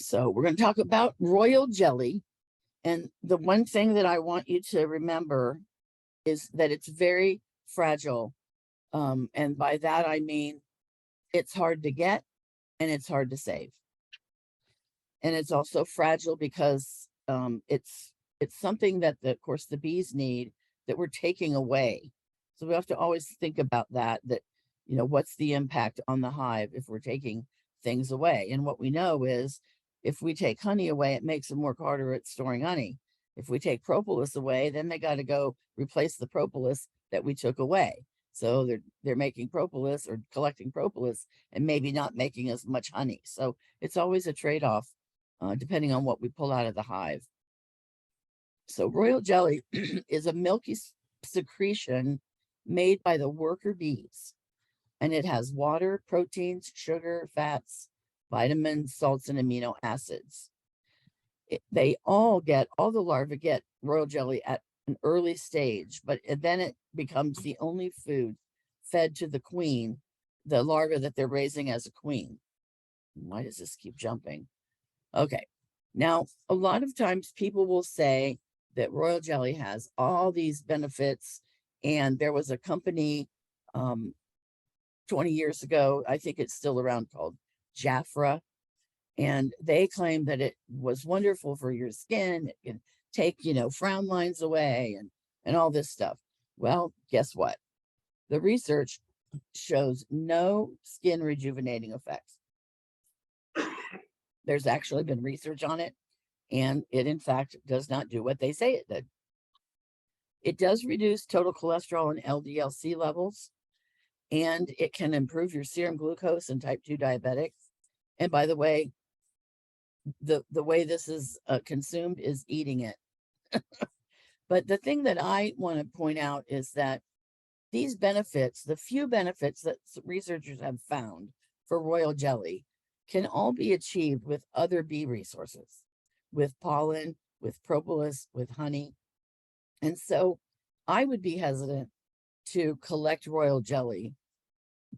So we're going to talk about royal jelly. And the one thing that I want you to remember is that it's very fragile. And by that, I mean, it's hard to get and it's hard to save. And it's also fragile because it's something that, of course, the bees need that we're taking away. So we have to always think about that, what's the impact on the hive if we're taking things away? And what we know is if we take honey away, it makes them work harder at storing honey. If we take propolis away, then they got to go replace the propolis that we took away. So they're making propolis or collecting propolis and maybe not making as much honey. So it's always a trade-off depending on what we pull out of the hive. So royal jelly is a milky secretion made by the worker bees. And it has water, proteins, sugar, fats, vitamins, salts, and amino acids. All the larvae get royal jelly at an early stage, but then it becomes the only food fed to the queen, the larva that they're raising as a queen. Why does this keep jumping? Okay. Now, a lot of times people will say that royal jelly has all these benefits, and there was a company 20 years ago, I think it's still around, called Jafra, and they claim that it was wonderful for your skin. It can take, frown lines away and all this stuff. Well, guess what? The research shows no skin rejuvenating effects. There's actually been research on it, and it, in fact, does not do what they say it did. It does reduce total cholesterol and LDL-C levels, and it can improve your serum glucose in type 2 diabetics. And by the way, the way this is consumed is eating it. But the thing that I want to point out is that these benefits, the few benefits that researchers have found for royal jelly, can all be achieved with other bee resources, with pollen, with propolis, with honey. And so I would be hesitant to collect royal jelly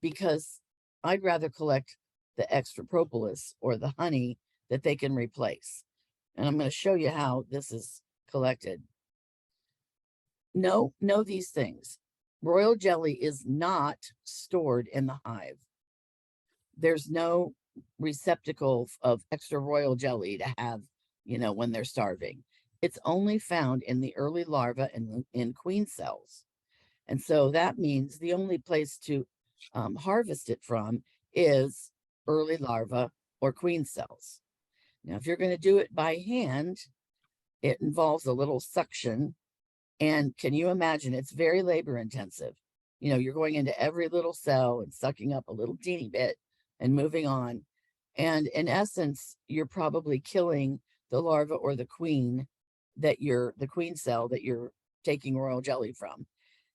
because I'd rather collect the extra propolis or the honey that they can replace. And I'm going to show you how this is collected. Know these things. Royal jelly is not stored in the hive. There's no receptacle of extra royal jelly to have, when they're starving. It's only found in the early larvae and in queen cells. And so that means the only place to harvest it from is early larvae or queen cells. Now, if you're going to do it by hand, it involves a little suction. And can you imagine? It's very labor intensive. You're going into every little cell and sucking up a little teeny bit and moving on. And in essence, you're probably killing the larva or the queen the queen cell that you're taking royal jelly from.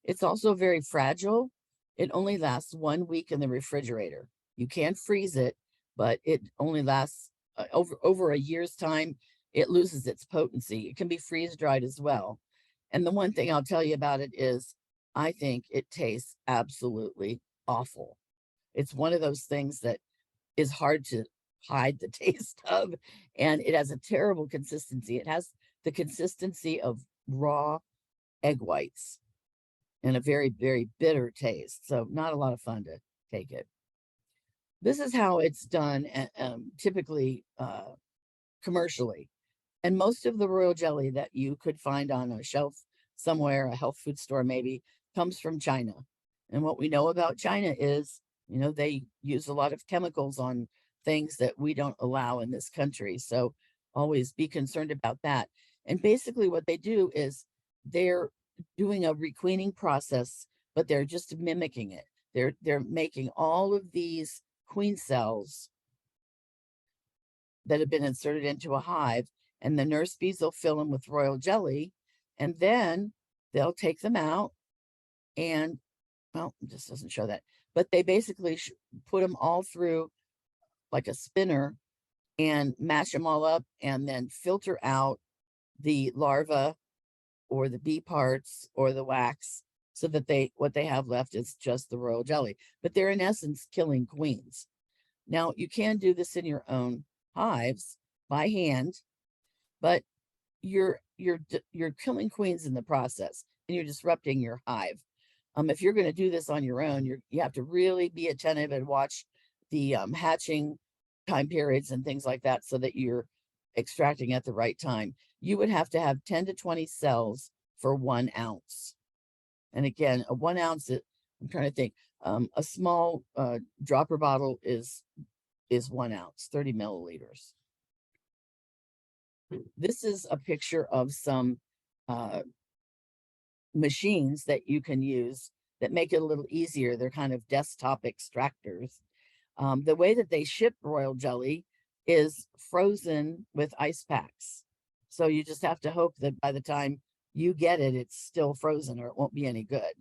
It's also very fragile. It only lasts 1 week in the refrigerator. You can't freeze it, but it only lasts over a year's time. It loses its potency. It can be freeze dried as well. And the one thing I'll tell you about it is I think it tastes absolutely awful. It's one of those things that is hard to hide the taste of, and it has a terrible consistency. It has the consistency of raw egg whites and a very, very bitter taste. So not a lot of fun to take it. This is how it's done typically commercially. And most of the royal jelly that you could find on a shelf somewhere, a health food store maybe, comes from China. And what we know about China is, they use a lot of chemicals on things that we don't allow in this country. So always be concerned about that. And basically what they do is they're doing a requeening process, but they're just mimicking it. They're making all of these queen cells that have been inserted into a hive, and the nurse bees will fill them with royal jelly, and then they'll take them out and, well, it just doesn't show that, but they basically put them all through like a spinner and mash them all up and then filter out the larva or the bee parts or the wax so that what they have left is just the royal jelly. But they're in essence killing queens. Now, you can do this in your own hives, by hand, but you're killing queens in the process, and you're disrupting your hive. If you're going to do this on your own, you have to really be attentive and watch the hatching time periods and things like that, so that you're extracting at the right time. You would have to have 10 to 20 cells for 1 ounce. And again, a 1 ounce, I'm trying to think, a small dropper bottle is 1 ounce, 30 milliliters. This is a picture of some machines that you can use that make it a little easier. They're kind of desktop extractors. The way that they ship royal jelly is frozen with ice packs. So you just have to hope that by the time you get it, it's still frozen, or it won't be any good.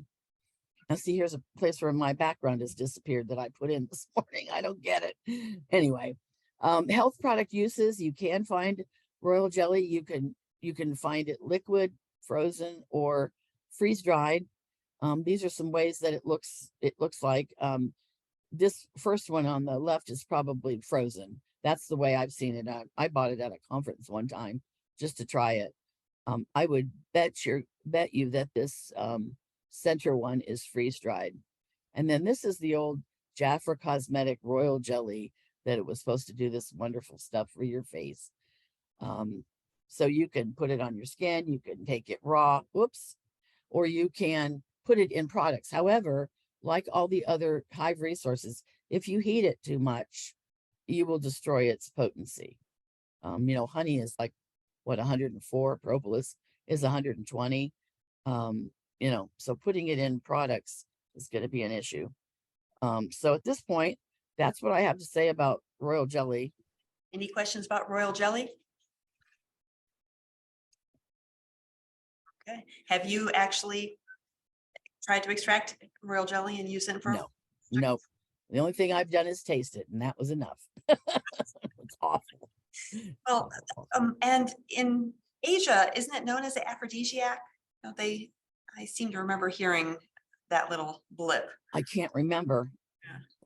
Now see, here's a place where my background has disappeared that I put in this morning. I don't get it. Anyway, health product uses, you can find royal jelly. You can find it liquid, frozen, or freeze dried. These are some ways that it looks like. This first one on the left is probably frozen. That's the way I've seen it. I bought it at a conference one time just to try it. I would bet you that this center one is freeze dried. And then this is the old Jaffa Cosmetic Royal Jelly that it was supposed to do this wonderful stuff for your face. So you can put it on your skin, you can take it raw, or you can put it in products. However, like all the other hive resources, if you heat it too much, you will destroy its potency. Honey is like, 104, propolis is 120. So putting it in products is going to be an issue. So at this point, that's what I have to say about royal jelly. Any questions about royal jelly? Okay. Have you actually tried to extract royal jelly and use it for? No. The only thing I've done is taste it, and that was enough. It's awful. Well, and in Asia, isn't it known as the aphrodisiac? I seem to remember hearing that little blip. I can't remember.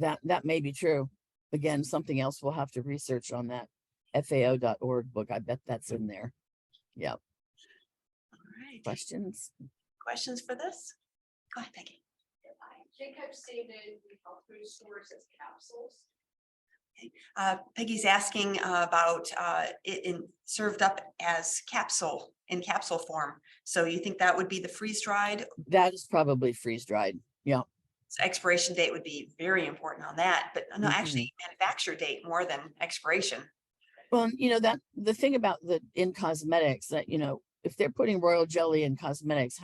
Yeah. That may be true. Again, something else we'll have to research on that FAO.org book. I bet that's in there. Yep. All right. Questions for this? Go ahead, Peggy. Jacob stated the health food stores as capsules. Okay. Peggy's asking about it served up as in capsule form. So you think that would be the freeze dried? That is probably freeze dried. Yeah. So expiration date would be very important on that, but no, actually manufacture date more than expiration. Well, that the thing about in cosmetics that, if they're putting royal jelly in cosmetics,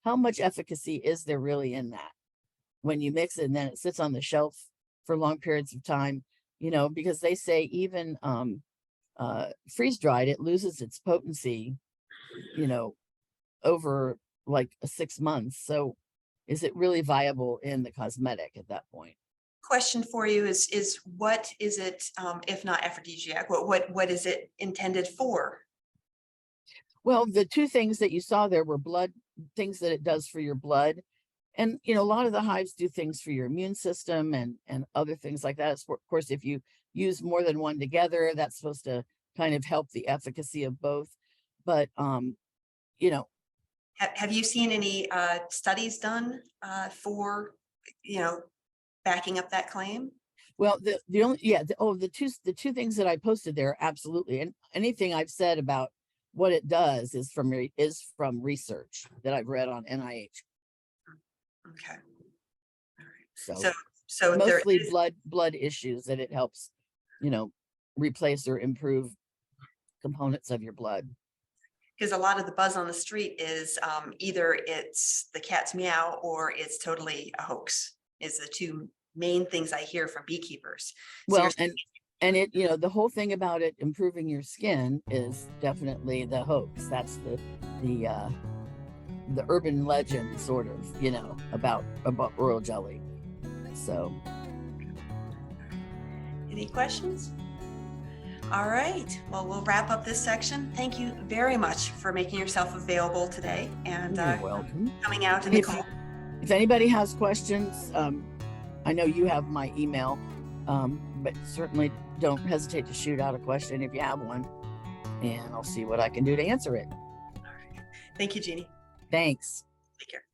how much efficacy is there really in that when you mix it and then it sits on the shelf for long periods of time? Because they say even freeze dried, it loses its potency, over like 6 months. So is it really viable in the cosmetic at that point? Question for you is what is it, if not aphrodisiac, what is it intended for? Well, the two things that you saw there were blood, things that it does for your blood. And, a lot of the hives do things for your immune system and other things like that. Of course, if you use more than one together, that's supposed to kind of help the efficacy of both. But, have you seen any studies done for, backing up that claim? Well, the two things that I posted there, absolutely. And anything I've said about what it does is from research that I've read on NIH. Okay. All right. So So mostly blood issues that it helps, replace or improve components of your blood. Because a lot of the buzz on the street is either it's the cat's meow or it's totally a hoax, is the two main things I hear from beekeepers. Well, and it, the whole thing about it improving your skin is definitely the hoax. That's the urban legend sort of, about royal jelly. So. Any questions? All right. Well, we'll wrap up this section. Thank you very much for making yourself available today and you're welcome. Coming out in the call. If anybody has questions, I know you have my email, but certainly don't hesitate to shoot out a question if you have one, and I'll see what I can do to answer it. Thank you, Jeannie. Thanks. Take care.